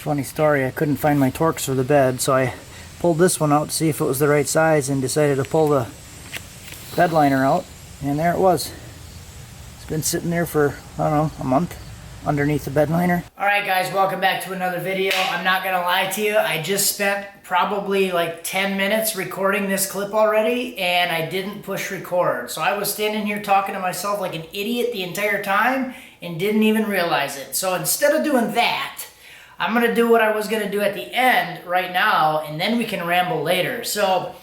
Funny story, I couldn't find my Torx for the bed, so I pulled this one out to see if it was the right size and decided to pull the bed liner out, and there it was. It's been sitting there for, I don't know, a month underneath the bed liner. Alright guys, welcome back to another video. I'm not gonna lie to you, I just spent probably like 10 minutes recording this clip already, and I didn't push record. So I was standing here talking to myself like an idiot the entire time and didn't even realize it. So instead of doing that, I'm gonna do what I was gonna do at the end right now, and then we can ramble later. So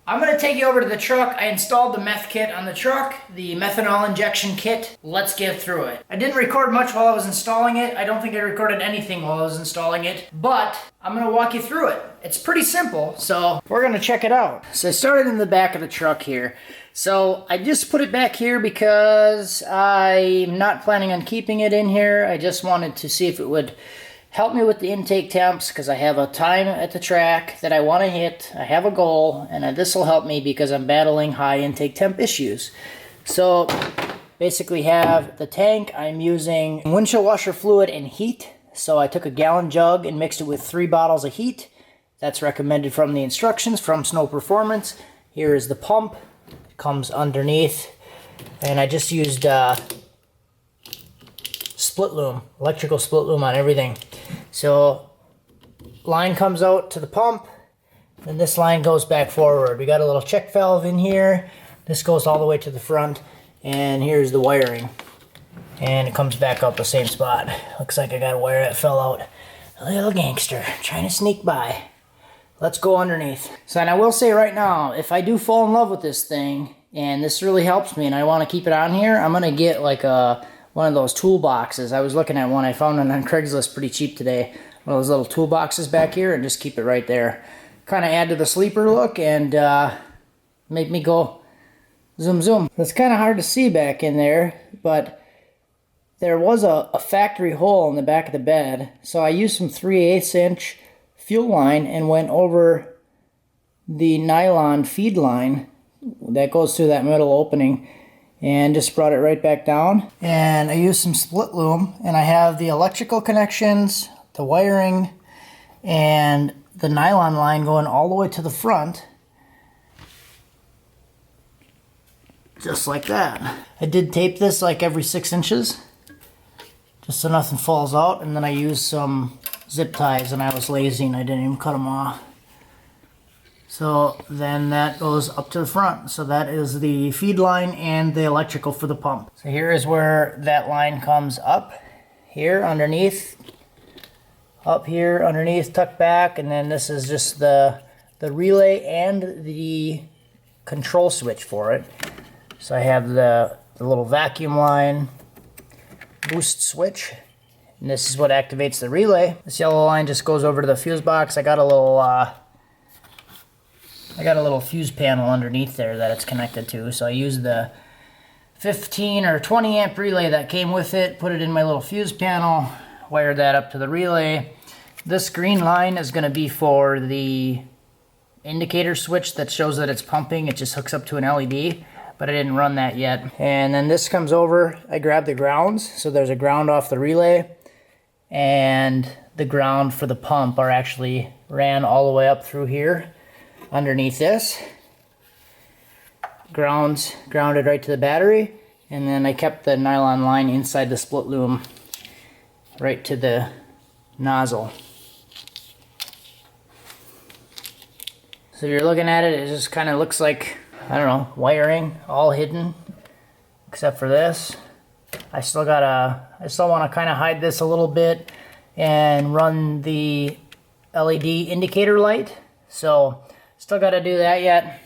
I'm gonna take you over to the truck. I installed the meth kit on the truck, the methanol injection kit. Let's get through it. I didn't record much while I was installing it. I don't think I recorded anything while I was installing it, but I'm gonna walk you through it. It's pretty simple, so we're gonna check it out. So I started in the back of the truck here. So I just put it back here because I'm not planning on keeping it in here. I just wanted to see if it would help me with the intake temps, because I have a time at the track that I want to hit. I have a goal, and this will help me because I'm battling high intake temp issues. So basically have the tank. I'm using windshield washer fluid and heat. So I took a gallon jug and mixed it with 3 bottles of heat. That's recommended from the instructions from Snow Performance. Here is the pump. It comes underneath, and I just used split loom, electrical split loom on everything. So line comes out to the pump, and this line goes back forward. We got a little check valve in here. This goes all the way to the front, and here's the wiring. And it comes back up the same spot. Looks like I got a wire that fell out. A little gangster trying to sneak by. Let's go underneath. So, and I will say right now, if I do fall in love with this thing, and this really helps me, and I want to keep it on here, I'm gonna get like one of those toolboxes. I was looking at one. I found one on Craigslist pretty cheap today. One of those little toolboxes back here, and just keep it right there. Kind of add to the sleeper look and make me go zoom zoom. It's kind of hard to see back in there, but there was a factory hole in the back of the bed. So I used some 3/8 inch fuel line and went over the nylon feed line that goes through that middle opening, and just brought it right back down. And I used some split loom, and I have the electrical connections, the wiring, and the nylon line going all the way to the front. Just like that. I did tape this like every 6 inches, just so nothing falls out, and then I used some zip ties, and I was lazy and I didn't even cut them off. So then that goes up to the front. So that is the feed line and the electrical for the pump. So here is where that line comes up. Here underneath. Up here underneath, tucked back. And then this is just the relay and the control switch for it. So I have the little vacuum line boost switch. And this is what activates the relay. This yellow line just goes over to the fuse box. I got a little fuse panel underneath there that it's connected to, so I used the 15 or 20 amp relay that came with it, put it in my little fuse panel, wired that up to the relay. This green line is going to be for the indicator switch that shows that it's pumping. It just hooks up to an LED, but I didn't run that yet. And then this comes over, I grabbed the grounds, so there's a ground off the relay, and the ground for the pump are actually ran all the way up through here. Underneath this, grounded right to the battery, and then I kept the nylon line inside the split loom right to the nozzle. So if you're looking at it, it just kind of looks like, I don't know, wiring all hidden except for this. I still want to kind of hide this a little bit and run the LED indicator light. So still got to do that yet,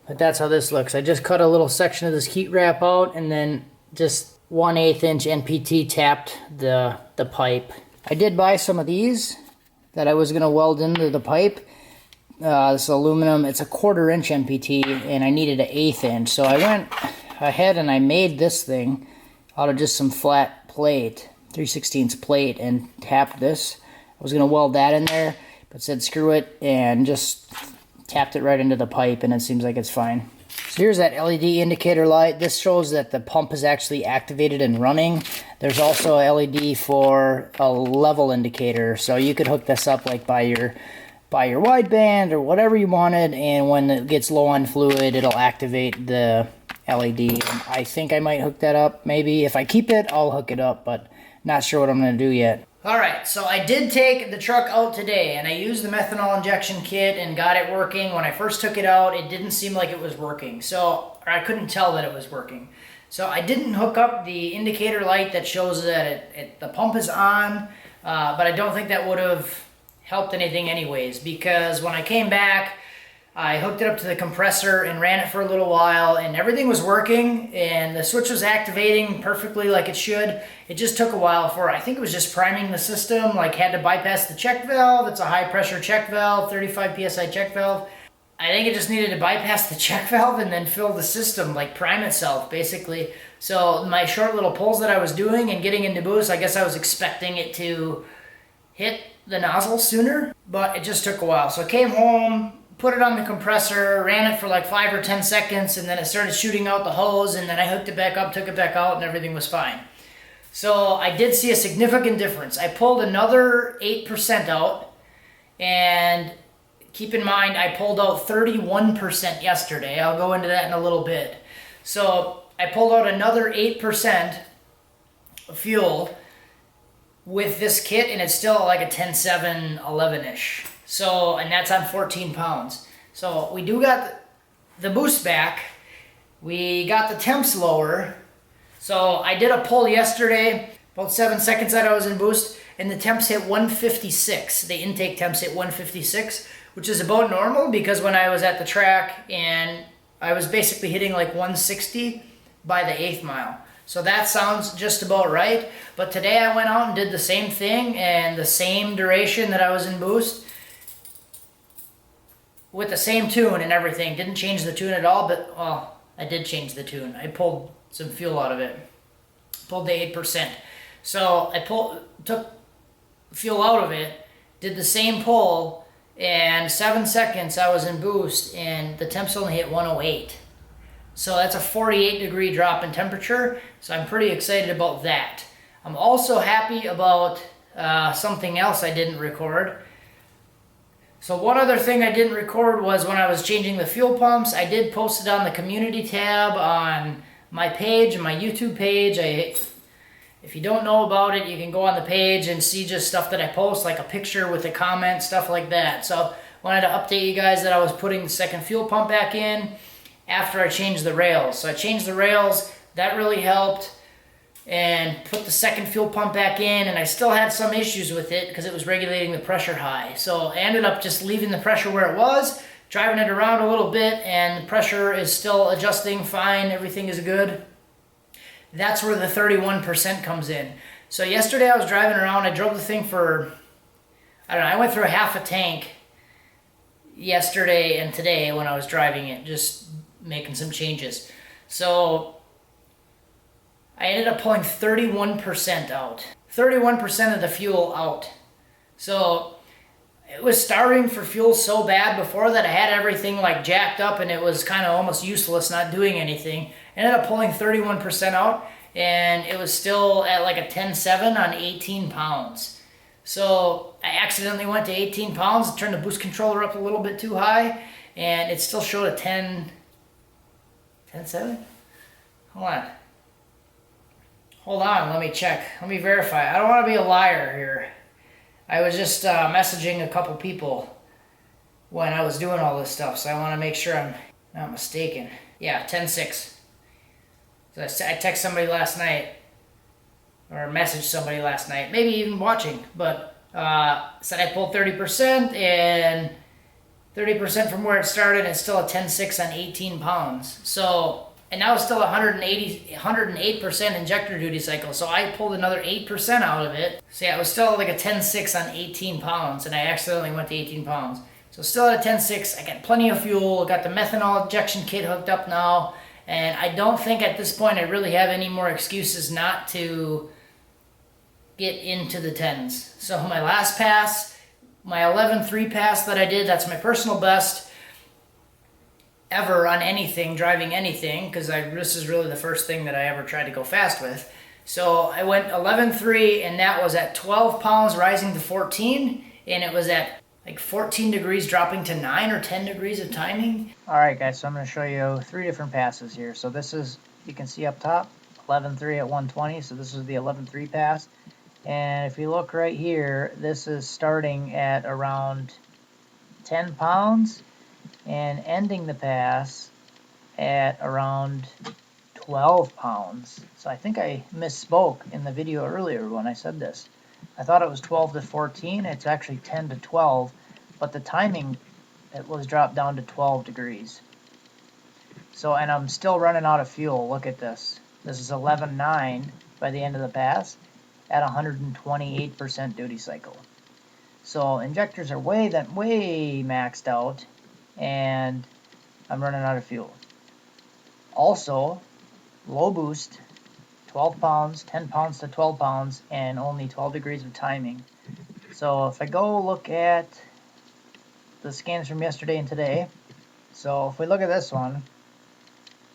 but that's how this looks. I just cut a little section of this heat wrap out, and then just 1/8 inch NPT tapped the pipe. I did buy some of these that I was going to weld into the pipe. This aluminum, it's a 1/4 inch NPT, and I needed an 1/8 inch. So I went ahead and I made this thing out of just some flat plate, 3/16 plate, and tapped this. I was going to weld that in there, but said screw it, and just tapped it right into the pipe, and it seems like it's fine. So here's that LED indicator light. This shows that the pump is actually activated and running. There's also a LED for a level indicator, so you could hook this up like by your wideband or whatever you wanted, and when it gets low on fluid, it'll activate the LED. I think I might hook that up. Maybe if I keep it, I'll hook it up, but not sure what I'm going to do yet. Alright, so I did take the truck out today, and I used the methanol injection kit and got it working. When I first took it out, it didn't seem like it was working, or I couldn't tell that it was working. So I didn't hook up the indicator light that shows that the pump is on, but I don't think that would have helped anything anyways, because when I came back, I hooked it up to the compressor and ran it for a little while, and everything was working, and the switch was activating perfectly like it should. It just took a while for, I think it was just priming the system, like had to bypass the check valve. It's a high pressure check valve, 35 PSI check valve. I think it just needed to bypass the check valve and then fill the system, like prime itself, basically. So my short little pulls that I was doing and getting into boost, I guess I was expecting it to hit the nozzle sooner, but it just took a while. So I came home, put it on the compressor, ran it for like 5 or 10 seconds, and then it started shooting out the hose, and then I hooked it back up, took it back out, and everything was fine. So I did see a significant difference. I pulled another 8% out, and keep in mind I pulled out 31% yesterday. I'll go into that in a little bit. So I pulled out another 8% of fuel with this kit, and it's still like a 10.7, 11-ish. So, and that's on 14 pounds. So we do got the boost back. We got the temps lower. So I did a pull yesterday, about 7 seconds that I was in boost, and the temps hit 156. The intake temps hit 156, which is about normal because when I was at the track, and I was basically hitting like 160 by the 8th mile. So that sounds just about right. But today I went out and did the same thing, and the same duration that I was in boost, with the same tune and everything. Didn't change the tune at all, but, well, I did change the tune. I pulled some fuel out of it. Pulled the 8%. So I took fuel out of it, did the same pull, and 7 seconds I was in boost, and the temps only hit 108. So that's a 48-degree drop in temperature, so I'm pretty excited about that. I'm also happy about something else I didn't record. So one other thing I didn't record was when I was changing the fuel pumps. I did post it on the community tab on my page, my YouTube page. If you don't know about it, you can go on the page and see just stuff that I post, like a picture with a comment, stuff like that. So wanted to update you guys that I was putting the second fuel pump back in after I changed the rails. So I changed the rails, that really helped, and put the second fuel pump back in, and I still had some issues with it because it was regulating the pressure high. So I ended up just leaving the pressure where it was, driving it around a little bit, and the pressure is still adjusting fine, everything is good. That's where the 31% comes in. So yesterday I was driving around, I drove the thing for, I don't know, I went through a half a tank yesterday and today when I was driving it, just making some changes. So I ended up pulling 31% out. 31% of the fuel out. So it was starving for fuel so bad before that I had everything like jacked up, and it was kind of almost useless not doing anything. I ended up pulling 31% out, and it was still at like a 10.7 on 18 pounds. So I accidentally went to 18 pounds, turned the boost controller up a little bit too high, and it still showed a 10.7? Hold on, let me check. Let me verify. I don't want to be a liar here. I was just messaging a couple people when I was doing all this stuff, so I want to make sure I'm not mistaken. Yeah, 10.6. So I texted somebody last night, or messaged somebody last night, maybe even watching, but said I pulled 30%, and 30% from where it started, and still a 10.6 on 18 pounds. So, and now it's still 108% injector duty cycle. So I pulled another 8% out of it. So yeah, it was still like a 10.6 on 18 pounds, and I accidentally went to 18 pounds. So still at a 10.6, I got plenty of fuel, got the methanol injection kit hooked up now, and I don't think at this point I really have any more excuses not to get into the 10s. So my last pass, my 11.3 pass that I did, that's my personal best ever on anything, driving anything, because this is really the first thing that I ever tried to go fast with. So I went 11.3 and that was at 12 pounds rising to 14, and it was at like 14 degrees dropping to 9 or 10 degrees of timing. Alright guys, so I'm going to show you 3 different passes here. So this is, you can see up top, 11.3 at 120, so this is the 11.3 pass. And if you look right here, this is starting at around 10 pounds and ending the pass at around 12 pounds. So I think I misspoke in the video earlier when I said this. I thought it was 12 to 14. It's actually 10 to 12, but the timing, it was dropped down to 12 degrees. So, and I'm still running out of fuel. Look at this. This is 11.9 by the end of the pass at 128% duty cycle. So injectors are way maxed out, and I'm running out of fuel. Also, low boost, 12 pounds, 10 pounds to 12 pounds, and only 12 degrees of timing. So if I go look at the scans from yesterday and today, so if we look at this one,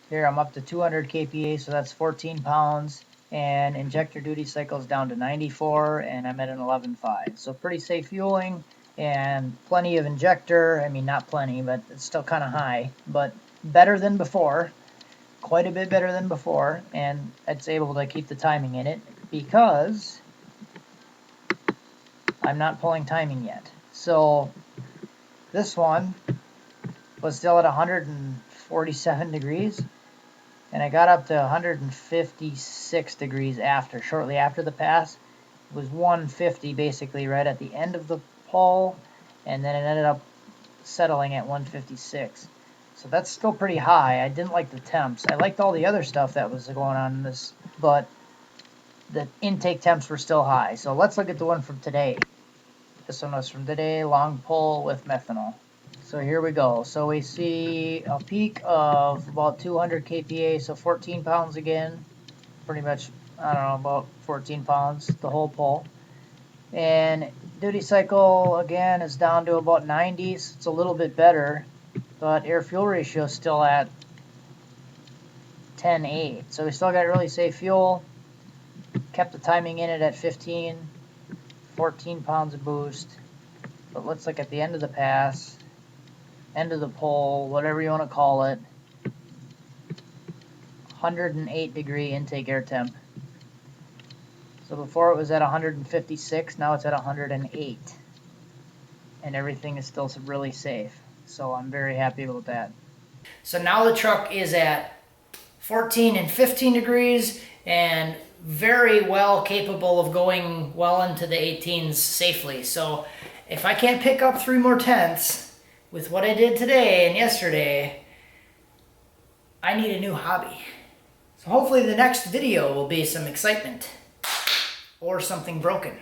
here I'm up to 200 kPa, so that's 14 pounds, and injector duty cycle is down to 94, and I'm at an 11.5. So pretty safe fueling, and plenty of injector. I mean, not plenty, but it's still kind of high, but better than before. Quite a bit better than before, and it's able to keep the timing in it because I'm not pulling timing yet. So this one was still at 147 degrees, and I got up to 156 degrees after, shortly after the pass. It was 150 basically right at the end of the pull, and then it ended up settling at 156. So that's still pretty high. I didn't like the temps. I liked all the other stuff that was going on in this, but the intake temps were still high. So let's look at the one from today. This one was from today, long pull with methanol. So here we go. So we see a peak of about 200 kPa, so 14 pounds again. Pretty much, I don't know, about 14 pounds the whole pull. And duty cycle, again, is down to about 90, so it's a little bit better. But air-fuel ratio is still at 10.8. So we still got really safe fuel. Kept the timing in it at 15. 14 pounds of boost. But let's look at the end of the pass. End of the pull, whatever you want to call it. 108 degree intake air temp. So before it was at 156, now it's at 108. And everything is still really safe. So I'm very happy with that. So now the truck is at 14 and 15 degrees and very well capable of going well into the 18s safely. So if I can't pick up 3 more tenths with what I did today and yesterday, I need a new hobby. So hopefully the next video will be some excitement or something broken.